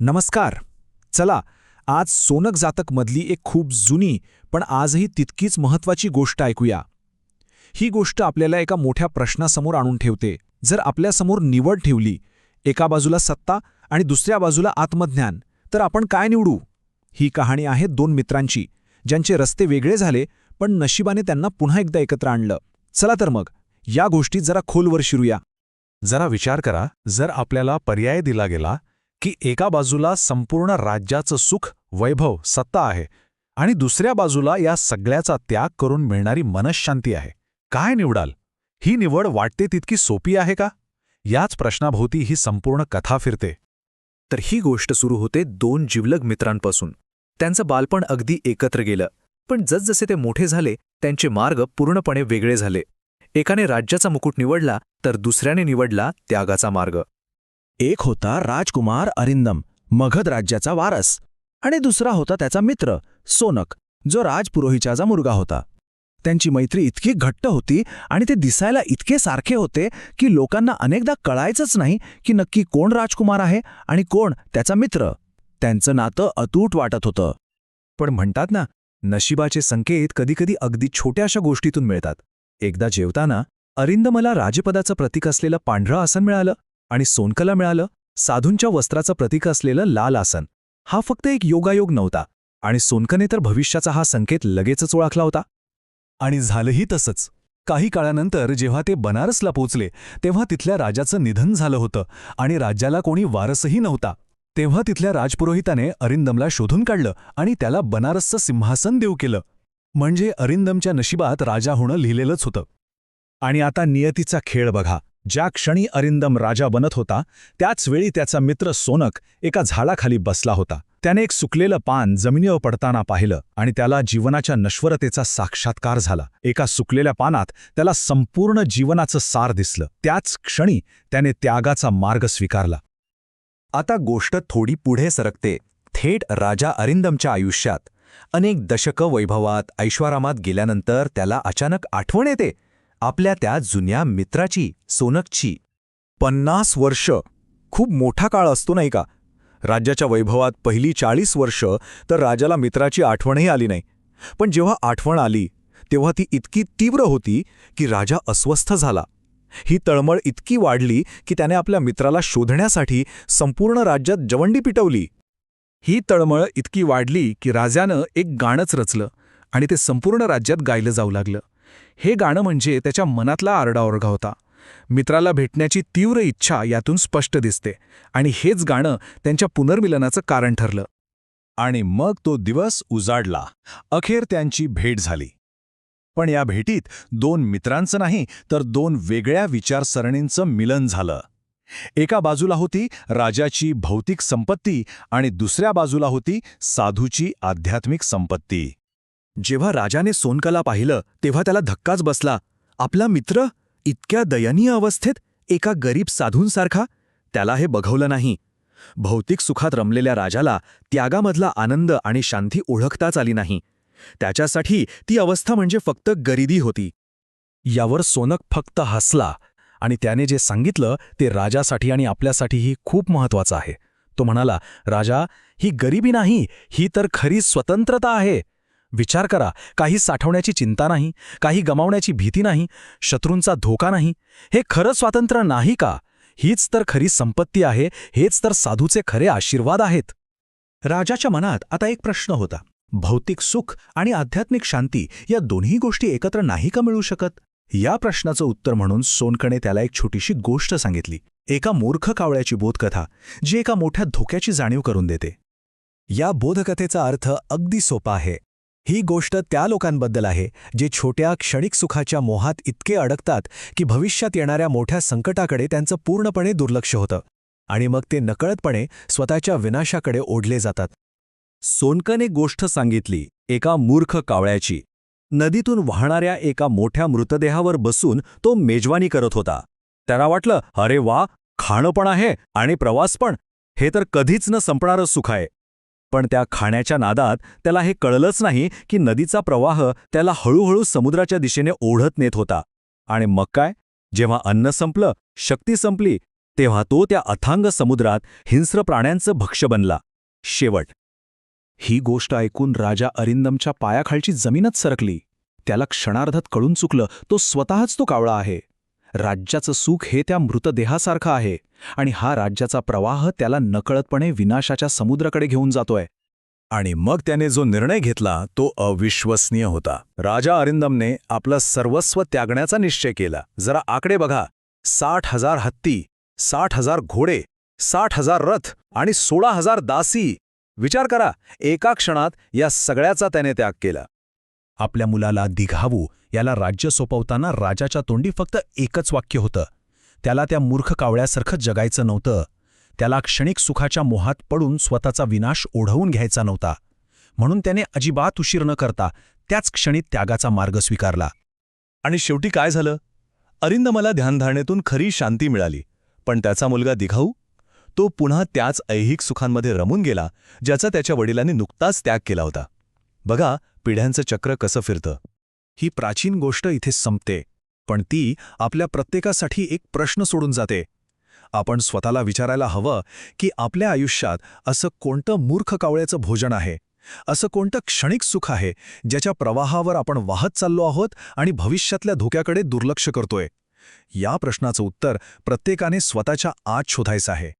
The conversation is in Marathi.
नमस्कार. चला, आज सोनक जातकमधली एक खूप जुनी पण आजही तितकीच महत्त्वाची गोष्ट ऐकूया. ही गोष्ट आपल्याला एका मोठ्या प्रश्नासमोर आणून ठेवते. जर आपल्यासमोर निवड ठेवली, एका बाजूला सत्ता आणि दुसऱ्या बाजूला आत्मज्ञान, तर आपण काय निवडू? ही कहाणी आहे दोन मित्रांची, ज्यांचे रस्ते वेगळे झाले, पण नशिबाने त्यांना पुन्हा एकदा एकत्र आणलं. चला तर मग, या गोष्टीत जरा खोलवर शिरूया. जरा विचार करा, जर आपल्याला पर्याय दिला गेला की एका बाजूला संपूर्ण राज्याचं सुख, वैभव, सत्ता आहे आणि दुसऱ्या बाजूला या सगळ्याचा त्याग करून मिळणारी मनःशांती आहे, काय निवडाल? ही निवड वाटते तितकी सोपी आहे का? याच प्रश्नाभोवती ही संपूर्ण कथा फिरते. तर ही गोष्ट सुरू होते दोन जिवलग मित्रांपासून. त्यांचं बालपण अगदी एकत्र गेलं, पण जसजसे ते मोठे झाले त्यांचे मार्ग पूर्णपणे वेगळे झाले. एकाने राज्याचा मुकुट निवडला तर दुसऱ्याने निवडला त्यागाचा मार्ग. एक होता राजकुमार अरिंदम, मगध राज्याचा वारस, आणि दुसरा होता त्याचा मित्र सोनक, जो राजपुरोहिताचा मुलगा होता. त्यांची मैत्री इतकी घट्ट होती आणि ते दिसायला इतके सारखे होते की लोकांना अनेकदा कळायचंच नाही की नक्की कोण राजकुमार आहे आणि कोण त्याचा मित्र. त्यांचं नातं अतूट वाटत होतं. पण म्हणतात ना, नशिबाचे संकेत कधीकधी अगदी छोट्याशा गोष्टीतून मिळतात. एकदा जेवताना अरिंदमला राजपदाचं प्रतीक असलेलं पांढरं आसन मिळालं आणि सोनकला मिळालं साधूंच्या वस्त्राचं प्रतीक असलेलं लाल आसन. हा फक्त एक योगायोग नव्हता, आणि सोनकने तर भविष्याचा हा संकेत लगेचच ओळखला होता. आणि झालंही तसंच. काही काळानंतर जेव्हा ते बनारसला पोचले, तेव्हा तिथल्या राजाचं निधन झालं होतं आणि राज्याला कोणी वारसही नव्हता. तेव्हा तिथल्या राजपुरोहिताने अरिंदमला शोधून काढलं आणि त्याला बनारसचं सिंहासन देऊ केलं. म्हणजे अरिंदमच्या नशिबात राजा होणं लिहिलेलंच होतं. आणि आता नियतीचा खेळ बघा. ज्या क्षणी अरिंदम राजा बनत होता, त्याच वेळी त्याचा मित्र सोनक एका झाडाखाली बसला होता. त्याने एक सुकलेलं पान जमिनीवर पडताना पाहिलं आणि त्याला जीवनाच्या नश्वरतेचा साक्षात्कार झाला. एका सुकलेल्या पानात त्याला संपूर्ण जीवनाचं सार दिसलं. त्याच क्षणी त्याने त्यागाचा मार्ग स्वीकारला. आता गोष्ट थोडी पुढे सरकते, थेट राजा अरिंदमच्या आयुष्यात. अनेक दशकं वैभवात, ऐश्वारामात गेल्यानंतर त्याला अचानक आठवण येते आपल्या त्या जुन्या मित्राची, सोनकची. 50 वर्ष खूप मोठा काळ असतो नाही का? राज्याच्या वैभवात पहिली 40 वर्ष तर राजाला मित्राची आठवणही आली नाही. पण जेव्हा आठवण आली तेव्हा ती इतकी तीव्र होती की राजा अस्वस्थ झाला. ही तळमळ इतकी वाढली की त्याने आपल्या मित्राला शोधण्यासाठी संपूर्ण राज्यात जवंडी पिटवली. ही तळमळ इतकी वाढली की राजानं एक गाणंच रचलं आणि ते संपूर्ण राज्यात गायलं जाऊ लागलं. हे गाणं म्हणजे त्याच्या मनातला आरडाओरडा होता. मित्राला भेटण्याची तीव्र इच्छा यातून स्पष्ट दिसते, आणि हेच गाणं त्यांच्या पुनर्मिलनाचं कारण ठरलं. आणि मग तो दिवस उजाडला. अखेर त्यांची भेट झाली. पण या भेटीत दोन मित्रांचं नाही तर दोन वेगळ्या विचारसरणींचं मिलन झालं. एका बाजूला होती राजाची भौतिक संपत्ती आणि दुसऱ्या बाजूला होती साधूची आध्यात्मिक संपत्ती. जेव्हा राजाने सोनकला पाहिलं तेव्हा त्याला धक्काच बसला. आपला मित्र इतक्या दयनीय अवस्थेत, एका गरीब साधूंसारखा. त्याला हे बघवलं नाही. भौतिक सुखात रमलेल्या राजाला त्यागामधला आनंद आणि शांती ओळखताच आली नाही. त्याच्यासाठी ती अवस्था म्हणजे फक्त गरिबी होती. यावर सोनक फक्त हसला आणि त्याने जे सांगितलं ते राजासाठी आणि आपल्यासाठीही खूप महत्त्वाचं आहे. तो म्हणाला, राजा, ही गरिबी नाही, ही तर खरी स्वतंत्रता आहे. विचार करा, काही साठवण्याची चिंता नाही, काही गमावण्याची भीती नाही, शत्रूंचा धोका नाही. हे खरं स्वातंत्र्य नाही का? हीच तर खरी संपत्ती आहे. हेच तर साधूचे खरे आशीर्वाद आहेत. राजाच्या मनात आता एक प्रश्न होता. भौतिक सुख आणि आध्यात्मिक शांती या दोन्ही गोष्टी एकत्र नाही का मिळू शकत? या प्रश्नाचं उत्तर म्हणून सोनकने त्याला एक छोटीशी गोष्ट सांगितली. एका मूर्ख कावळ्याची बोधकथा, जी एका मोठ्या धोक्याची जाणीव करून देते. या बोधकथेचा अर्थ अगदी सोपा आहे. ही गोष्ट त्या लोकांबद्दल आहे जे छोट्या क्षणिक सुखाच्या मोहात इतके अडकतात की भविष्यात येणाऱ्या मोठ्या संकटाकडे त्यांचं पूर्णपणे दुर्लक्ष होतं आणि मग ते नकळतपणे स्वतःच्या विनाशाकडे ओढले जातात. सोनकने गोष्ट सांगितली एका मूर्ख कावळ्याची. नदीतून वाहणाऱ्या एका मोठ्या मृतदेहावर बसून तो मेजवानी करत होता. त्याला वाटलं, अरे वा, खाणं पण आहे आणि प्रवास पण. हे तर कधीच न संपणारं सुख आहे. पण त्या खाण्याच्या नादात त्याला हे कळलंच नाही की नदीचा प्रवाह त्याला हळूहळू समुद्राच्या दिशेने ओढत नेत होता. आणि मग काय? जेव्हा अन्न संपलं, शक्ती संपली, तेव्हा तो त्या अथांग समुद्रात हिंस्र प्राण्यांचं भक्ष्य बनला. शेवट. ही गोष्ट ऐकून राजा अरिंदमच्या पायाखालची जमीनच सरकली. त्याला क्षणार्धात कळून चुकलं, तो स्वतःच तो कावळा आहे. राज्याचं सुख हे त्या मृतदेहासारखं आहे आणि हा राज्याचा प्रवाह त्याला नकळतपणे विनाशाच्या समुद्राकडे घेऊन जातोय. आणि मग त्याने जो निर्णय घेतला तो अविश्वसनीय होता. राजा अरिंदमने आपलं सर्वस्व त्यागण्याचा निश्चय केला. जरा आकडे बघा. 60,000 हत्ती, 60,000 घोडे, 60,000 रथ आणि 16,000 दासी. विचार करा, एका क्षणात या सगळ्याचा त्याने त्याग केला. आपल्या मुलाला दिघावू याला राज्य सोपवताना राजाच्या तोंडी फक्त एकच वाक्य होतं. त्याला त्या मूर्ख कावळ्यासारखं जगायचं नव्हतं. त्याला क्षणिक सुखाच्या मोहात पडून स्वतःचा विनाश ओढवून घ्यायचा नव्हता. म्हणून त्याने अजिबात उशीर न करता त्याच क्षणी त्यागाचा मार्ग स्वीकारला. आणि शेवटी काय झालं? अरिंदमला ध्यानधारणेतून खरी शांती मिळाली. पण त्याचा मुलगा दिघाऊ? तो पुन्हा त्याच ऐहिक सुखांमध्ये रमून गेला ज्याचा त्याच्या वडिलांनी नुकताच त्याग केला होता. बघा, पिढ्यांचं चक्र कसं फिरतं. ही प्राचीन गोष्ट इथे संपते, पण ती आपल्या प्रत्येकासाठी एक प्रश्न सोडून जाते. आपण स्वतःला विचारायला हवं की आपल्या आयुष्यात असं कोणतं मूर्ख कावळ्याचं भोजन आहे, असं कोणतं क्षणिक सुख आहे ज्याच्या प्रवाहावर आपण वाहत चाललो आहोत आणि भविष्यातल्या धोक्याकडे दुर्लक्ष करतोय. या प्रश्नाचं उत्तर प्रत्येकाने स्वतःच्या आत शोधायचं आहे.